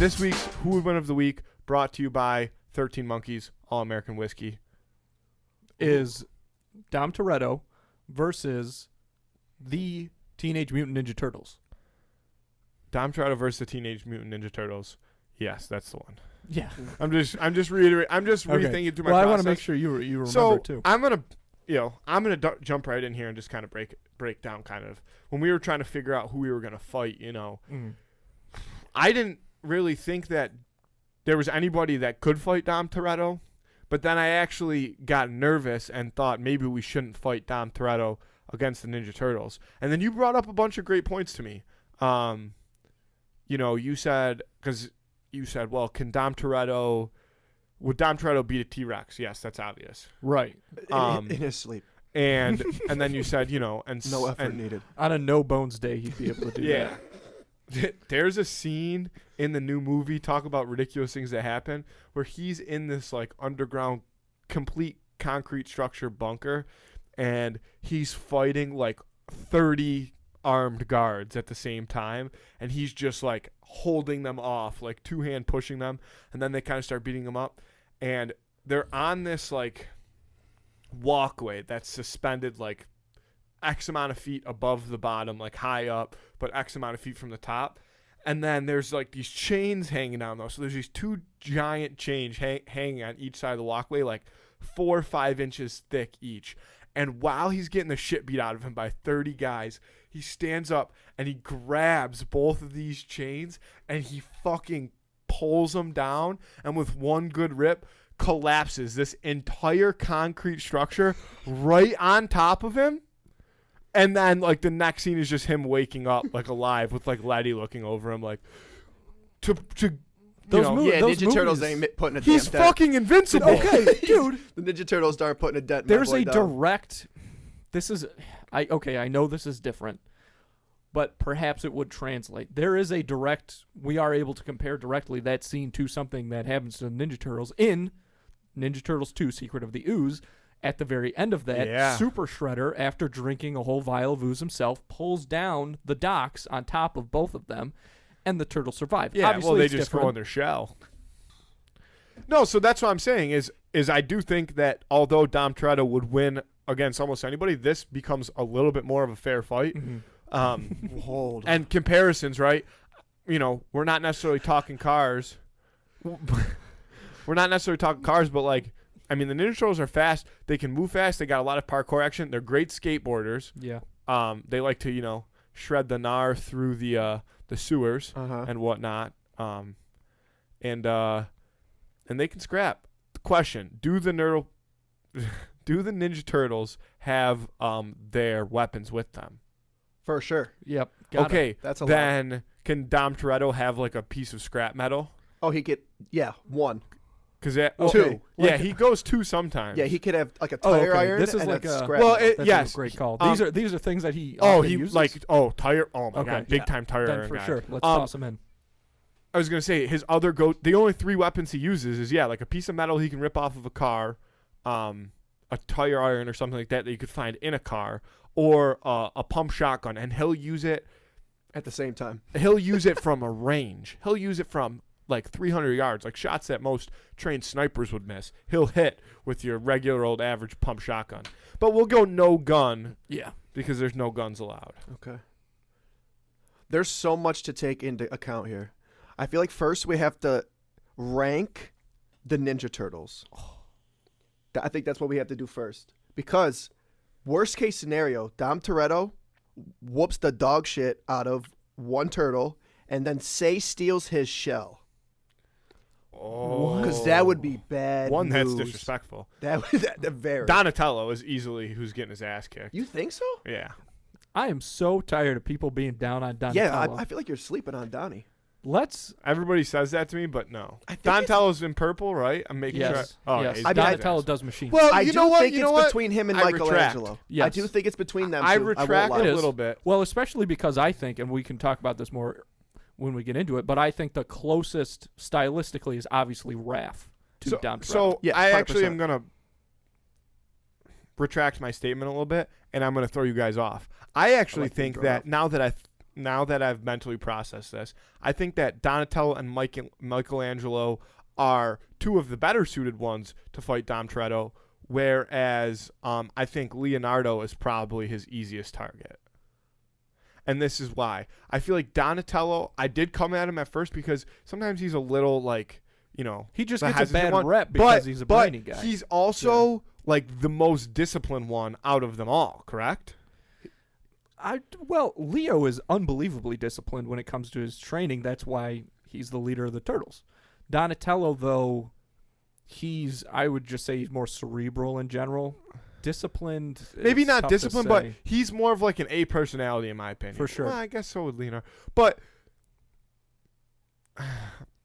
This week's Who Would Win of the Week, brought to you by 13 Monkeys All-American Whiskey, is Dom Toretto versus the Teenage Mutant Ninja Turtles. Dom Toretto versus the Teenage Mutant Ninja Turtles. Yes, that's the one. Yeah. I'm just reiterating. I'm just rethinking through my process. I want to make sure you remember too. I'm gonna jump right in here and just kind of break down kind of when we were trying to figure out who we were gonna fight. I didn't really think that there was anybody that could fight Dom Toretto, but then I actually got nervous and thought maybe we shouldn't fight Dom Toretto against the Ninja Turtles. And then you brought up a bunch of great points to me. You said, well, would Dom Toretto beat a T-Rex? Yes, that's obvious. Right. In his sleep. And then you said, no effort needed. On a no bones day, he'd be able to do that. There's a scene in the new movie, talk about ridiculous things that happen, where he's in this like underground, complete concrete structure bunker, and he's fighting like 30 armed guards at the same time, and he's just like holding them off, like two-hand pushing them, and then they kind of start beating them up, and they're on this like walkway that's suspended like X amount of feet above the bottom, like high up, but X amount of feet from the top. And then there's like these chains hanging down though. So there's these two giant chains hanging on each side of the walkway, like 4 or 5 inches thick each. And while he's getting the shit beat out of him by 30 guys, he stands up and he grabs both of these chains and he fucking pulls them down, and with one good rip collapses this entire concrete structure right on top of him. And then, like, the next scene is just him waking up, like, alive with, like, Letty looking over him, like, Ninja Turtles ain't putting a he's damn fucking invincible. Okay, dude. The Ninja Turtles aren't putting a dent in There's my a boy Dom. direct... I know this is different, but perhaps it would translate. There is a direct... We are able to compare directly that scene to something that happens to the Ninja Turtles in Ninja Turtles 2, Secret of the Ooze. At the very end of that, Super Shredder, after drinking a whole vial of ooze himself, pulls down the docks on top of both of them, and the turtles survive. Yeah, obviously, they just go in their shell. No, so that's what I'm saying is I do think that although Dom Toretto would win against almost anybody, this becomes a little bit more of a fair fight. Hold. And comparisons, right? We're not necessarily talking cars. We're not necessarily talking cars, but like, I mean, the Ninja Turtles are fast. They can move fast. They got a lot of parkour action. They're great skateboarders. Yeah. They like to, shred the gnar through the sewers and whatnot. And they can scrap. The question: Do the Ninja Turtles have their weapons with them? For sure. Yep. Okay. That's a then lot. Can Dom Toretto have like a piece of scrap metal? Oh, he get one. Because two. Yeah, he goes 2 sometimes. Yeah, he could have like a tire iron. This is and like a scrap. Well, metal. a great call. These are things that he uses? Tire. Oh my god, big time tire then iron for guy. sure. Let's toss him in. I was gonna say his other the only 3 weapons he uses is like a piece of metal he can rip off of a car, a tire iron or something like that you could find in a car, or a pump shotgun, and he'll use it at the same time. He'll use it from a range. He'll use it from like 300 yards, like shots that most trained snipers would miss. He'll hit with your regular old average pump shotgun. But we'll go no gun. Yeah. Because there's no guns allowed. Okay. There's so much to take into account here. I feel like first we have to rank the Ninja Turtles. I think that's what we have to do first. Because worst case scenario, Dom Toretto whoops the dog shit out of one turtle and then steals his shell. Oh, because that would be bad. One, news. that's disrespectful. That very. Donatello is easily who's getting his ass kicked. You think so? Yeah. I am so tired of people being down on Donatello. Yeah, I feel like you're sleeping on Donnie. Everybody says that to me, but no. Donatello's in purple, right? I'm making sure. Oh, yes. Yeah, Donatello does machine. Well, I you do know what? think You know it's what? between him and I Michelangelo. retract. Yes. I do think it's between them. I two. retract I a little bit. Well, especially because I think, and we can talk about this more when we get into it, but I think the closest stylistically is obviously Raph to Dom Toretto. So Yeah, I actually 100%. am going to retract my statement a little bit, and I'm going to throw you guys off. I actually think that now that now that I've mentally processed this, I think that Donatello and Michelangelo are two of the better suited ones to fight Dom Toretto, whereas I think Leonardo is probably his easiest target. And this is why. I feel like Donatello, I did come at him at first because sometimes he's a little like, he just gets a bad rep because he's a brainy guy. He's also like the most disciplined one out of them all, correct? Well, Leo is unbelievably disciplined when it comes to his training. That's why he's the leader of the Turtles. Donatello, though, I would just say he's more cerebral in general. Disciplined. Maybe not disciplined, but he's more of like an A personality in my opinion. For sure. Well, I guess so would Leonardo. But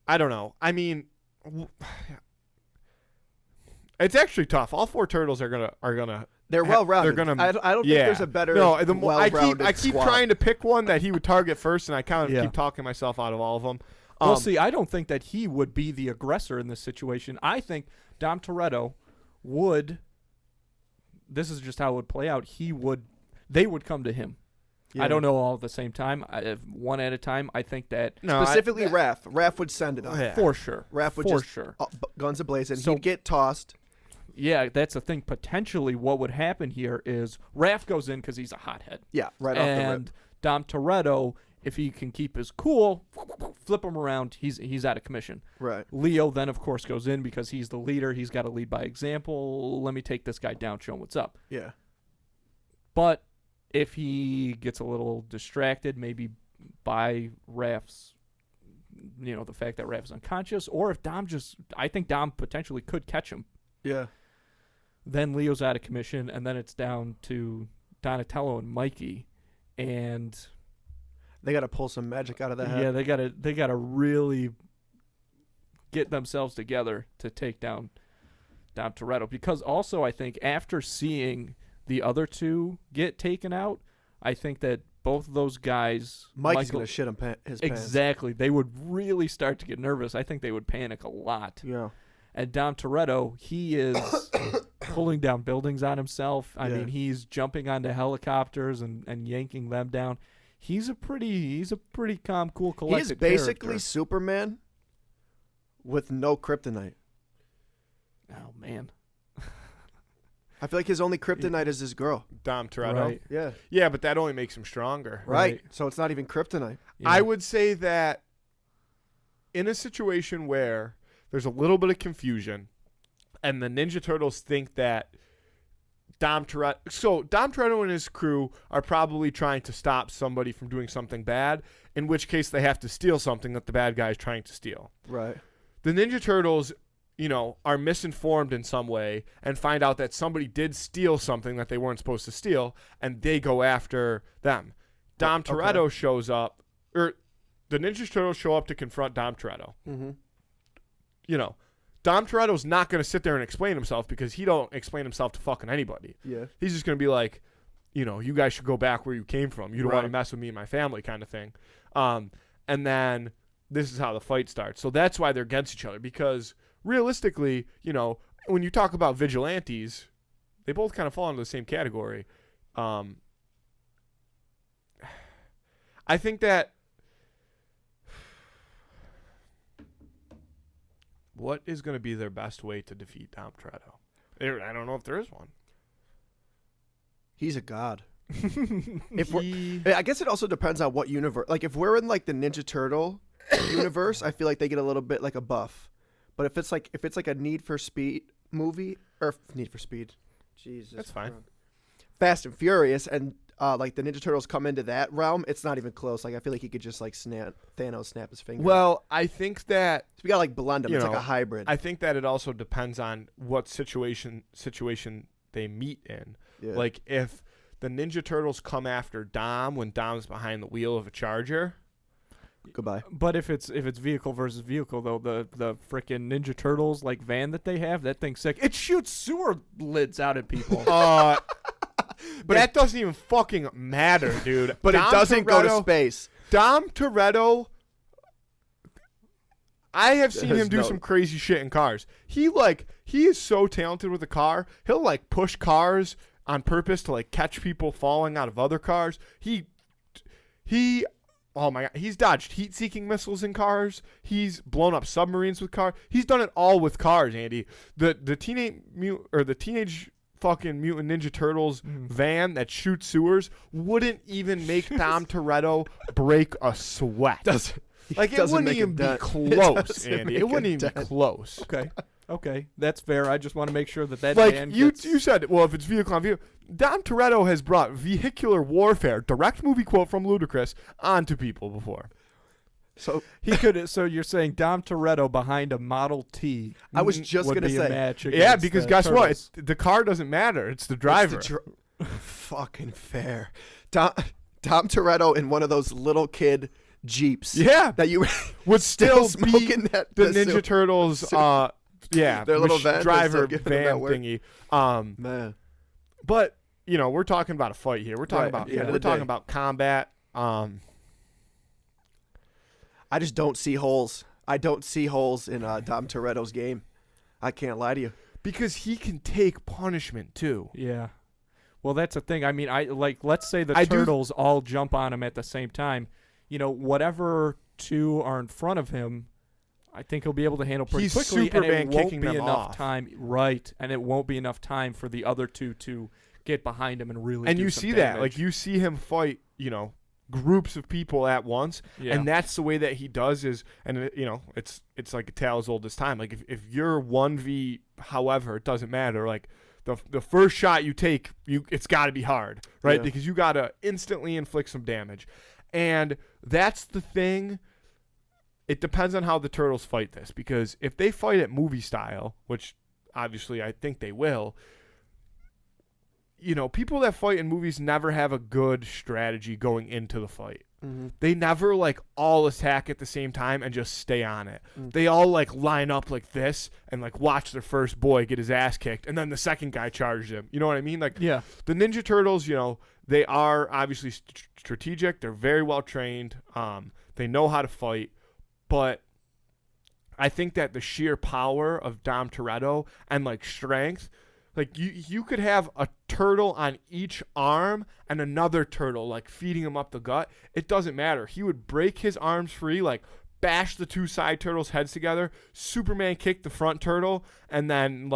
I don't know. I mean, it's actually tough. All four turtles are gonna. They're well-rounded. They're gonna. I don't think there's a better. No, well-rounded I keep squad. trying to pick one that he would target first, and I kind of keep talking myself out of all of them. Well, see, I don't think that he would be the aggressor in this situation. I think Dom Toretto would. This is just how it would play out. They would come to him. Yeah. I don't know all at the same time. One at a time. I think that specifically Raph. Raph would send it up. Yeah. For sure. Raph would guns ablazing. So- He'd get tossed. Yeah, that's the thing. Potentially, what would happen here is Raph goes in because he's a hothead. Yeah, right off the rip. And Dom Toretto, if he can keep his cool, flip him around, he's out of commission. Right. Leo then, of course, goes in because he's the leader. He's got to lead by example. Let me take this guy down, show him what's up. Yeah. But if he gets a little distracted, maybe by Raph's, the fact that Raph's unconscious, or if I think Dom potentially could catch him. Yeah. Then Leo's out of commission, and then it's down to Donatello and Mikey, and they got to pull some magic out of that head. Yeah, they gotta really get themselves together to take down Dom Toretto. Because also, I think after seeing the other two get taken out, I think that both of those guys, Mikey's gonna shit his pants. Exactly, they would really start to get nervous. I think they would panic a lot. Yeah. And Dom Toretto, he is pulling down buildings on himself. I mean, he's jumping onto helicopters and yanking them down. He's a pretty calm, cool, collected He's basically character. Superman with no kryptonite. Oh, man. I feel like his only kryptonite is his girl. Dom Toretto. Right. Yeah. Yeah, but that only makes him stronger. Right. So it's not even kryptonite. Yeah. I would say that in a situation where there's a little bit of confusion, and the Ninja Turtles think that Dom Toretto and his crew are probably trying to stop somebody from doing something bad, in which case they have to steal something that the bad guy is trying to steal. Right. The Ninja Turtles, are misinformed in some way and find out that somebody did steal something that they weren't supposed to steal, and they go after them. Dom Toretto shows up, or the Ninja Turtles show up to confront Dom Toretto. Mm-hmm. Dom Toretto's not going to sit there and explain himself because he don't explain himself to fucking anybody. Yeah. He's just going to be like, you guys should go back where you came from. You don't want to Right. mess with me and my family kind of thing. And then this is how the fight starts. So that's why they're against each other because realistically, when you talk about vigilantes, they both kind of fall into the same category. I think that what is going to be their best way to defeat Dom Toretto? I don't know if there is one. He's a god. I guess it also depends on what universe. Like if we're in like the Ninja Turtle universe, I feel like they get a little bit like a buff. But if it's like a Need for Speed movie or Need for Speed, Jesus, That's fine. Fast and Furious, and like the Ninja Turtles come into that realm, it's not even close. Like I feel like he could just like Thanos snap his finger. Well, I think that so we got like blend them. It's like a hybrid. I think that it also depends on what situation they meet in. Yeah. Like if the Ninja Turtles come after Dom when Dom's behind the wheel of a Charger. Goodbye. But if it's vehicle versus vehicle though, the frickin' Ninja Turtles like van that they have, that thing's sick. It shoots sewer lids out at people. But that doesn't even fucking matter, dude. But Dom it doesn't go to space. Dom Toretto, I have seen him do no- some crazy shit in cars. He is so talented with a car. He'll like push cars on purpose to like catch people falling out of other cars. He Oh my God, he's dodged heat-seeking missiles in cars. He's blown up submarines with cars. He's done it all with cars, Andy. The teenage fucking Mutant Ninja Turtles van that shoots sewers wouldn't even make Dom Toretto break a sweat. Like, it wouldn't even be close, Andy. It wouldn't even be close. Okay, that's fair. I just want to make sure that Like, van you gets... said, well, if it's vehicle on vehicle, Dom Toretto has brought vehicular warfare, direct movie quote from Ludacris, onto people before. So he could. So you're saying Dom Toretto behind a Model T? I was just would gonna be say, a match Yeah, against because the guess Turtles. what? The car doesn't matter. It's the driver. Fucking fair. Dom Toretto in one of those little kid Jeeps. Yeah, That you would still smoking be that the Ninja Turtles. Yeah, their little van driver that's giving them van that work. thingy. Man. But we're talking about a fight here. We're talking Right, about at the end of we're the talking day. about combat. I just don't see holes. I don't see holes in Dom Toretto's game. I can't lie to you. Because he can take punishment too. Yeah. Well, that's the thing. I mean, let's say the I do- Turtles all jump on him at the same time. Whatever two are in front of him, I think he'll be able to handle pretty He's quickly. Superman and it won't kicking be them enough off. time, right? And it won't be enough time for the other two to get behind him and really. And do you some see that, damage. like you see him fight, groups of people at once, Yeah. and that's the way that he does is, and it's like a tale as old as time. Like if you're 1v, however, it doesn't matter. Like the first shot you take, it's got to be hard, right? Yeah. Because you got to instantly inflict some damage, and that's the thing. It depends on how the Turtles fight this, because if they fight it movie style, which obviously I think they will, people that fight in movies never have a good strategy going into the fight. Mm-hmm. They never all attack at the same time and just stay on it. They all line up like this and watch their first boy get his ass kicked, and then the second guy charges him. You know what I mean? Yeah. The Ninja Turtles, they are obviously strategic. They're very well trained. They know how to fight. But I think that the sheer power of Dom Toretto and strength, you could have a turtle on each arm and another turtle feeding him up the gut. It doesn't matter. He would break his arms free, bash the two side turtles' heads together. Superman kick the front turtle, and then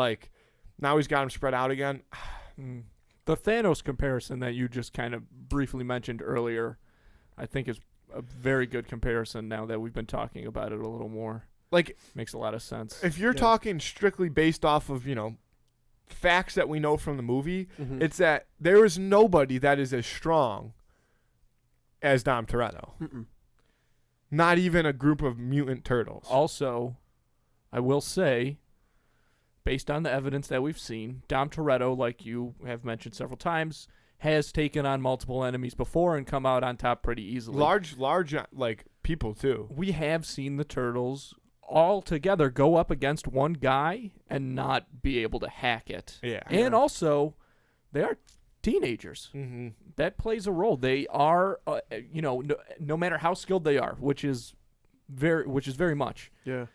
now he's got him spread out again. The Thanos comparison that you just kind of briefly mentioned earlier, I think is a very good comparison now that we've been talking about it a little more. Makes a lot of sense. If you're talking strictly based off of, facts that we know from the movie, Mm-hmm. it's that there is nobody that is as strong as Dom Toretto. Mm-mm. Not even a group of mutant turtles. Also, I will say, based on the evidence that we've seen, Dom Toretto, like you have mentioned several times, has taken on multiple enemies before and come out on top pretty easily. Large people too. We have seen the Turtles all together go up against one guy and not be able to hack it. Yeah. And also, they are teenagers. Mm-hmm. That plays a role. They are, no matter how skilled they are, which is very much. Yeah.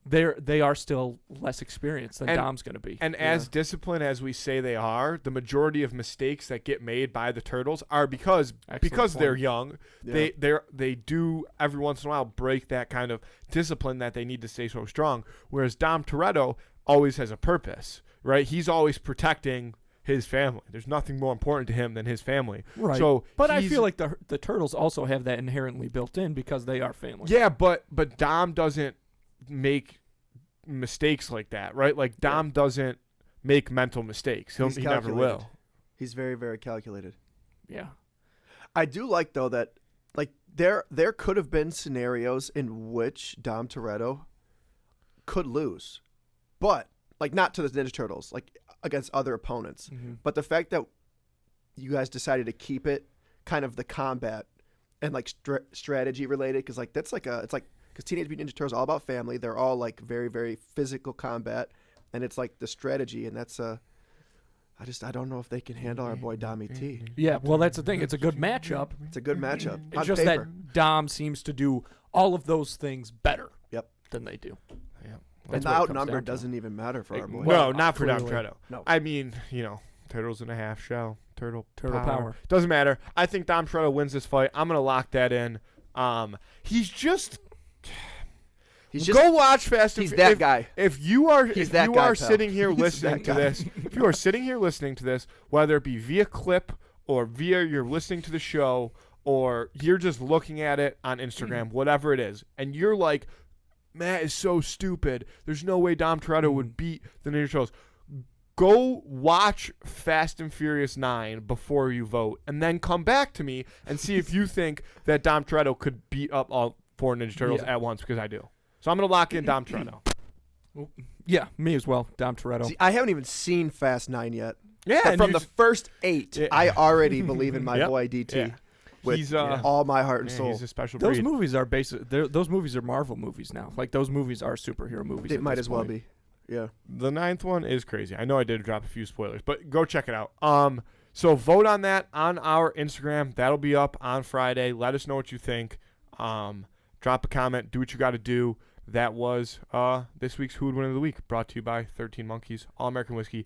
They are still less experienced than And- Dom's going to be. And as disciplined as we say they are, the majority of mistakes that get made by the turtles are because they're point. young. Yeah. They do every once in a while break that kind of discipline that they need to stay so strong. Whereas Dom Toretto always has a purpose, right? He's always protecting his family. There's nothing more important to him than his family. Right. So, but I feel like the Turtles also have that inherently built in because they are family. yeah, but Dom doesn't make mistakes like that, right? Dom doesn't make mental mistakes. He never calculated. will. He's very, very calculated. Yeah. I do like though that there could have been scenarios in which Dom Toretto could lose, but not to the Ninja Turtles, against other opponents. Mm-hmm. But the fact that you guys decided to keep it kind of the combat and strategy related, because that's because Teenage Mutant Ninja Turtles are all about family. They're all very, very physical combat, and it's the strategy, and that's I don't know if they can handle our boy Dommy T. Yeah, well, that's the thing. It's a good matchup. It's a good matchup. It's on just paper. that Dom seems to do all of those things better than they do. Yeah. And That's the what it comes outnumbered down to. doesn't even matter for our boy. No, not for Dom clearly. Toretto. No. I mean, turtles in a half shell. Turtle Power. Doesn't matter. I think Dom Toretto wins this fight. I'm going to lock that in. He's just Go watch Fast and He's that guy. If you are He's if that you guy, are pal. sitting here He's listening that to guy. this, if you are sitting here listening to this, whether it be via clip or via you're listening to the show or you're just looking at it on Instagram, whatever it is, and you're like, Matt is so stupid. There's no way Dom Toretto would beat the Ninja Turtles. Go watch Fast and Furious 9 before you vote, and then come back to me and see if you think that Dom Toretto could beat up all 4 Ninja Turtles at once, because I do. So I'm going to lock in Dom Toretto. Yeah, me as well. Dom Toretto. See, I haven't even seen Fast 9 yet. Yeah, But and from you the first 8, I already believe in my Yep. boy DT Yeah. with He's, all my heart and soul. He's a special Those breed. movies are those movies are Marvel movies now. Like those movies are superhero movies. It at might this as well point. be. Yeah. The 9th one is crazy. I know I did drop a few spoilers, but go check it out. So vote on that on our Instagram. That'll be up on Friday. Let us know what you think. Drop a comment. Do what you got to do. That was this week's Who Would Win of the Week, brought to you by 13 Monkeys, All American Whiskey.